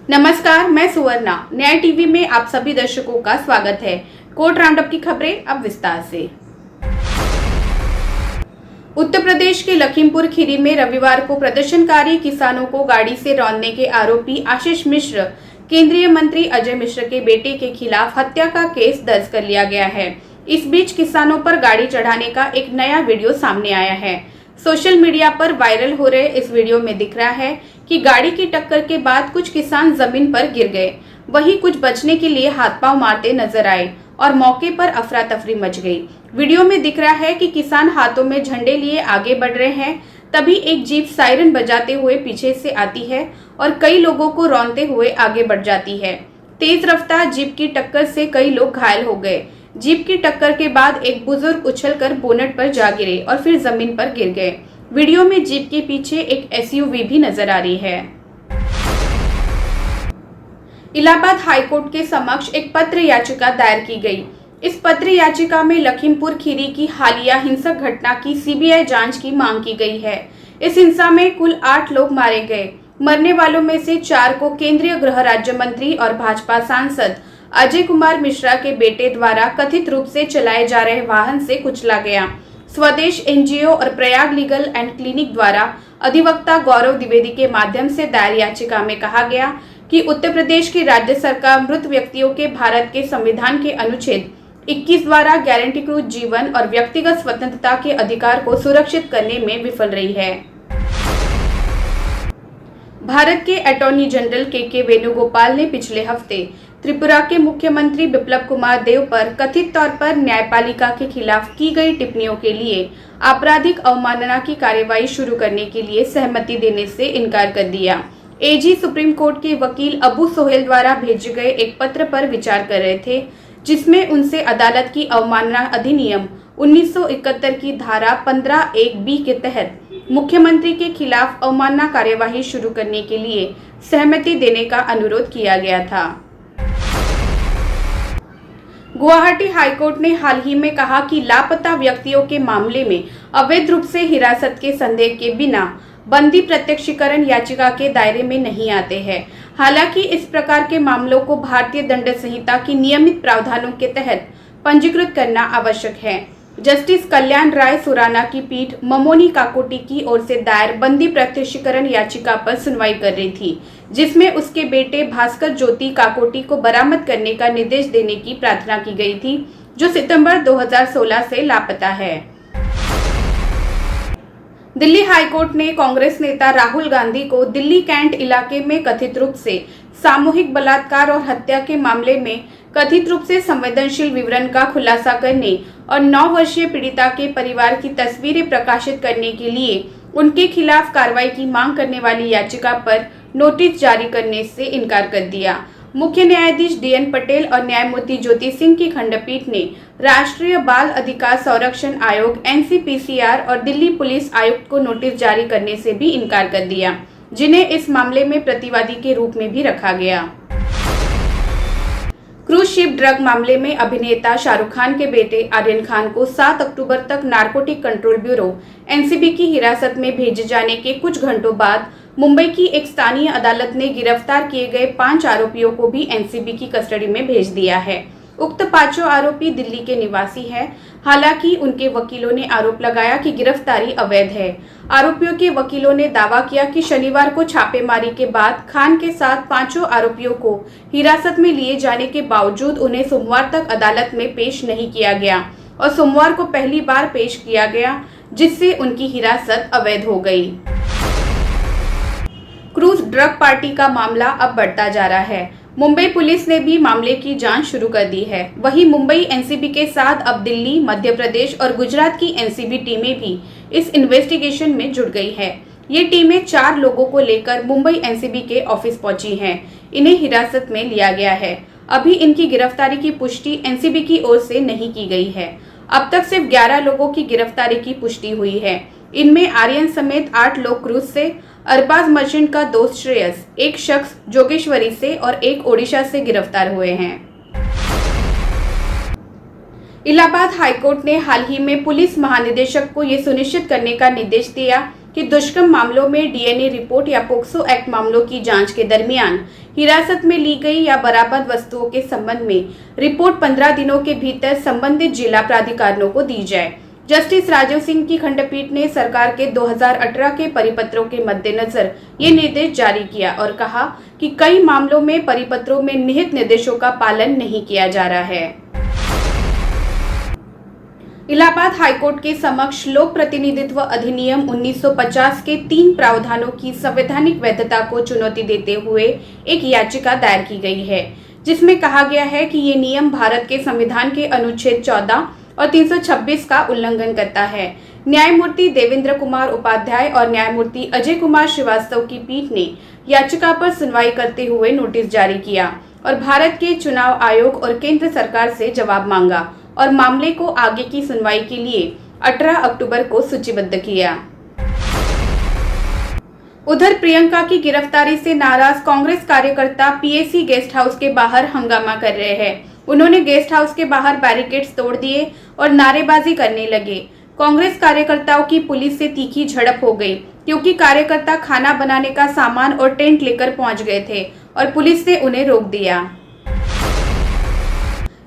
नमस्कार, मैं सुवर्णा। न्याय टीवी में आप सभी दर्शकों का स्वागत है। कोर्ट राउंडअप की खबरें अब विस्तार से। उत्तर प्रदेश के लखीमपुर खीरी में रविवार को प्रदर्शनकारी किसानों को गाड़ी से रौंदने के आरोपी आशीष मिश्र, केंद्रीय मंत्री अजय मिश्र के बेटे के खिलाफ हत्या का केस दर्ज कर लिया गया है। इस बीच किसानों पर गाड़ी चढ़ाने का एक नया वीडियो सामने आया है। सोशल मीडिया पर वायरल हो रहे इस वीडियो में दिख रहा है कि गाड़ी की टक्कर के बाद कुछ किसान जमीन पर गिर गए, वहीं कुछ बचने के लिए हाथ पांव मारते नजर आए और मौके पर अफरा तफरी मच गई। वीडियो में दिख रहा है कि किसान हाथों में झंडे लिए आगे बढ़ रहे हैं, तभी एक जीप सायरन बजाते हुए पीछे से आती है और कई लोगों को रौंदते हुए आगे बढ़ जाती है। तेज रफ्तार जीप की टक्कर से कई लोग घायल हो गए। जीप की टक्कर के बाद एक बुजुर्ग उछलकर बोनट पर जा गिरे और फिर जमीन पर गिर गए। वीडियो में जीप के पीछे एक एसयूवी भी नजर आ रही है। इलाहाबाद हाईकोर्ट के समक्ष एक पत्र याचिका दायर की गई। इस पत्र याचिका में लखीमपुर खीरी की हालिया हिंसक घटना की सीबीआई जांच की मांग की गई है। इस हिंसा में कुल 8 लोग मारे गए। मरने वालों में से 4 को केंद्रीय गृह राज्य मंत्री और भाजपा सांसद अजय कुमार मिश्रा के बेटे द्वारा कथित रूप से चलाए जा रहे वाहन से कुचला गया। स्वदेश एनजीओ और प्रयाग लीगल एंड क्लिनिक द्वारा अधिवक्ता गौरव द्विवेदी के माध्यम से दायर याचिका में कहा गया कि उत्तर प्रदेश की राज्य सरकार मृत व्यक्तियों के भारत के संविधान के अनुच्छेद 21 द्वारा गारंटीकृत जीवन और व्यक्तिगत स्वतंत्रता के अधिकार को सुरक्षित करने में विफल रही है। भारत के अटॉर्नी जनरल के वेणुगोपाल ने पिछले हफ्ते त्रिपुरा के मुख्यमंत्री बिप्लब कुमार देव पर कथित तौर पर न्यायपालिका के खिलाफ की गई टिप्पणियों के लिए आपराधिक अवमानना की कार्यवाही शुरू करने के लिए सहमति देने से इनकार कर दिया। एजी सुप्रीम कोर्ट के वकील अबू सोहेल द्वारा भेजे गए एक पत्र पर विचार कर रहे थे, जिसमें उनसे अदालत की अवमानना अधिनियम 1971 की धारा 15(1)(b) के तहत मुख्यमंत्री के खिलाफ अवमानना कार्यवाही शुरू करने के लिए सहमति देने का अनुरोध किया गया था। गुवाहाटी हाईकोर्ट ने हाल ही में कहा कि लापता व्यक्तियों के मामले में अवैध रूप से हिरासत के संदेह के बिना बंदी प्रत्यक्षीकरण याचिका के दायरे में नहीं आते हैं। हालांकि इस प्रकार के मामलों को भारतीय दंड संहिता की नियमित प्रावधानों के तहत पंजीकृत करना आवश्यक है। जस्टिस कल्याण राय सुराना की पीठ ममोनी काकोटी की ओर से दायर बंदी प्रत्यक्षीकरण याचिका पर सुनवाई कर रही थी, जिसमें उसके बेटे भास्कर ज्योति काकोटी को बरामद करने का निर्देश देने की प्रार्थना की गई थी, जो सितंबर 2016 से लापता है। दिल्ली हाईकोर्ट ने कांग्रेस नेता राहुल गांधी को दिल्ली कैंट इलाके में कथित रूप से सामूहिक बलात्कार और हत्या के मामले में कथित रूप से संवेदनशील विवरण का खुलासा करने और 9 वर्षीय पीड़िता के परिवार की तस्वीरें प्रकाशित करने के लिए उनके खिलाफ कार्रवाई की मांग करने वाली याचिका पर नोटिस जारी करने से इनकार कर दिया। मुख्य न्यायाधीश DN पटेल और न्यायमूर्ति ज्योति सिंह की खंडपीठ ने राष्ट्रीय बाल अधिकार संरक्षण आयोग NCPCR और दिल्ली पुलिस आयुक्त को नोटिस जारी करने से भी इनकार कर दिया, जिन्हें इस मामले में प्रतिवादी के रूप में भी रखा गया। क्रूज शिप ड्रग मामले में अभिनेता शाहरुख खान के बेटे आर्यन खान को 7 अक्टूबर तक नारकोटिक कंट्रोल ब्यूरो NCB की हिरासत में भेजे जाने के कुछ घंटों बाद मुंबई की एक स्थानीय अदालत ने गिरफ्तार किए गए 5 आरोपियों को भी NCB की कस्टडी में भेज दिया है। उक्त 5 आरोपी दिल्ली के निवासी हैं। हालांकि उनके वकीलों ने आरोप लगाया कि गिरफ्तारी अवैध है। आरोपियों के वकीलों ने दावा किया कि शनिवार को छापेमारी के बाद खान के साथ 5 आरोपियों को हिरासत में लिए जाने के बावजूद उन्हें सोमवार तक अदालत में पेश नहीं किया गया और सोमवार को पहली बार पेश किया गया, जिससे उनकी हिरासत अवैध हो गई। क्रूज ड्रग पार्टी का मामला अब बढ़ता जा रहा है। मुंबई पुलिस ने भी मामले की जांच शुरू कर दी है। वहीं मुंबई NCB के साथ अब दिल्ली, मध्य प्रदेश और गुजरात की NCB टीमें भी इस इन्वेस्टिगेशन में जुड़ गई है। ये टीमें 4 लोगों को लेकर मुंबई NCB के ऑफिस पहुंची हैं। इन्हें हिरासत में लिया गया है। अभी इनकी गिरफ्तारी की पुष्टि NCB की ओर से नहीं की गई है। अब तक सिर्फ 11 लोगों की गिरफ्तारी की पुष्टि हुई है। इनमें आर्यन समेत 8 लोग क्रूज से, अरबाज मर्चेंट का दोस्त श्रेयस, एक शख्स जोगेश्वरी से और एक ओडिशा से गिरफ्तार हुए हैं। इलाहाबाद हाईकोर्ट ने हाल ही में पुलिस महानिदेशक को ये सुनिश्चित करने का निर्देश दिया कि दुष्कर्म मामलों में डीएनए रिपोर्ट या पोक्सो एक्ट मामलों की जांच के दरमियान हिरासत में ली गई या बरामद वस्तुओं के संबंध में रिपोर्ट 15 दिनों के भीतर संबंधित जिला प्राधिकारियों को दी जाए। जस्टिस राजीव सिंह की खंडपीठ ने सरकार के 2018 के परिपत्रों के मद्देनजर ये निर्देश जारी किया और कहा कि कई मामलों में परिपत्रों में निहित निर्देशों का पालन नहीं किया जा रहा है। इलाहाबाद हाईकोर्ट के समक्ष लोक प्रतिनिधित्व अधिनियम 1950 के 3 प्रावधानों की संवैधानिक वैधता को चुनौती देते हुए एक याचिका दायर की गई है, जिसमें कहा गया है कि ये नियम भारत के संविधान के अनुच्छेद 14 और 326 का उल्लंघन करता है। न्यायमूर्ति देवेंद्र कुमार उपाध्याय और न्यायमूर्ति अजय कुमार श्रीवास्तव की पीठ ने याचिका पर सुनवाई करते हुए नोटिस जारी किया और भारत के चुनाव आयोग और केंद्र सरकार से जवाब मांगा और मामले को आगे की सुनवाई के लिए 18 अक्टूबर को सूचीबद्ध किया। उधर प्रियंका की गिरफ्तारी से नाराज कांग्रेस कार्यकर्ता पीएसी गेस्ट हाउस के बाहर हंगामा कर रहे हैं। उन्होंने गेस्ट हाउस के बाहर बैरिकेड्स तोड़ दिए और नारेबाजी करने लगे। कांग्रेस कार्यकर्ताओं की पुलिस से तीखी झड़प हो गई क्योंकि कार्यकर्ता खाना बनाने का सामान और टेंट लेकर पहुंच गए थे और पुलिस ने उन्हें रोक दिया।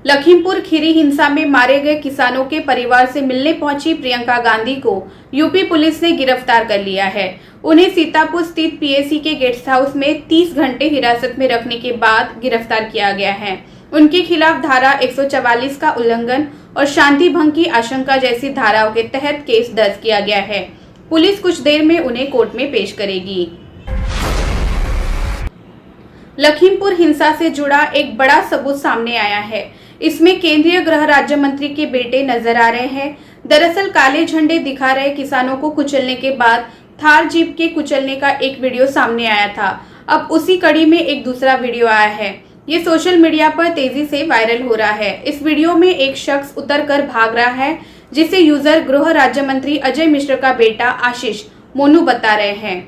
लखीमपुर खीरी हिंसा में मारे गए किसानों के परिवार से मिलने पहुंची प्रियंका गांधी को यूपी पुलिस ने गिरफ्तार कर लिया है। उन्हें सीतापुर स्थित पीएसी के गेस्ट हाउस में 30 घंटे हिरासत में रखने के बाद गिरफ्तार किया गया है। उनके खिलाफ धारा 144 का उल्लंघन और शांति भंग की आशंका जैसी धाराओं के तहत केस दर्ज किया गया है। पुलिस कुछ देर में उन्हें कोर्ट में पेश करेगी। लखीमपुर हिंसा से जुड़ा एक बड़ा सबूत सामने आया है। इसमें केंद्रीय गृह राज्य मंत्री के बेटे नजर आ रहे हैं। दरअसल काले झंडे दिखा रहे किसानों को कुचलने के बाद थार जीप के कुचलने का एक वीडियो सामने आया था। अब उसी कड़ी में एक दूसरा वीडियो आया है। ये सोशल मीडिया पर तेजी से वायरल हो रहा है। इस वीडियो में एक शख्स उतरकर भाग रहा है, जिसे यूजर गृह राज्य मंत्री अजय मिश्र का बेटा आशीष मोनू बता रहे हैं।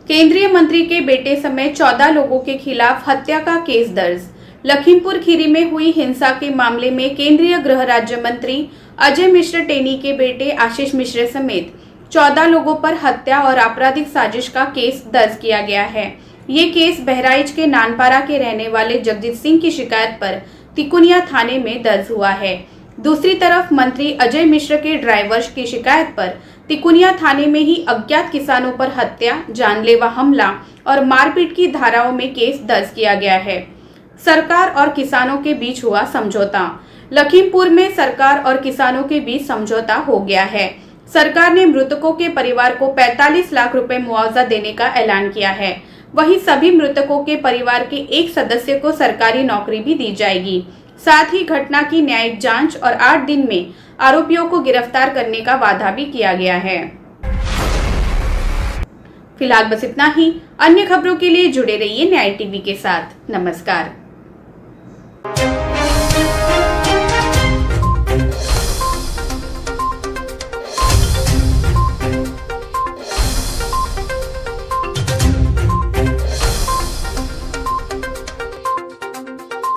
केंद्रीय मंत्री के बेटे समेत 14 लोगों के खिलाफ हत्या का केस दर्ज। लखीमपुर खीरी में हुई हिंसा के मामले में केंद्रीय गृह राज्य मंत्री अजय मिश्र टेनी के बेटे आशीष मिश्र समेत 14 लोगों पर हत्या और आपराधिक साजिश का केस दर्ज किया गया है। ये केस बहराइच के नानपारा के रहने वाले जगजीत सिंह की शिकायत पर तिकुनिया थाने में दर्ज हुआ है। दूसरी तरफ मंत्री अजय मिश्र के ड्राइवर की शिकायत पर तिकुनिया थाने में ही अज्ञात किसानों पर हत्या, जानलेवा हमला और मारपीट की धाराओं में केस दर्ज किया गया है। सरकार और किसानों के बीच हुआ समझौता। लखीमपुर में सरकार और किसानों के बीच समझौता हो गया है। सरकार ने मृतकों के परिवार को 45 लाख रुपए मुआवजा देने का ऐलान किया है। वहीं सभी मृतकों के परिवार के एक सदस्य को सरकारी नौकरी भी दी जाएगी। साथ ही घटना की न्यायिक जांच और 8 दिन में आरोपियों को गिरफ्तार करने का वादा भी किया गया है। फिलहाल बस इतना ही। अन्य खबरों के लिए जुड़े रहिए न्याय टीवी के साथ। नमस्कार।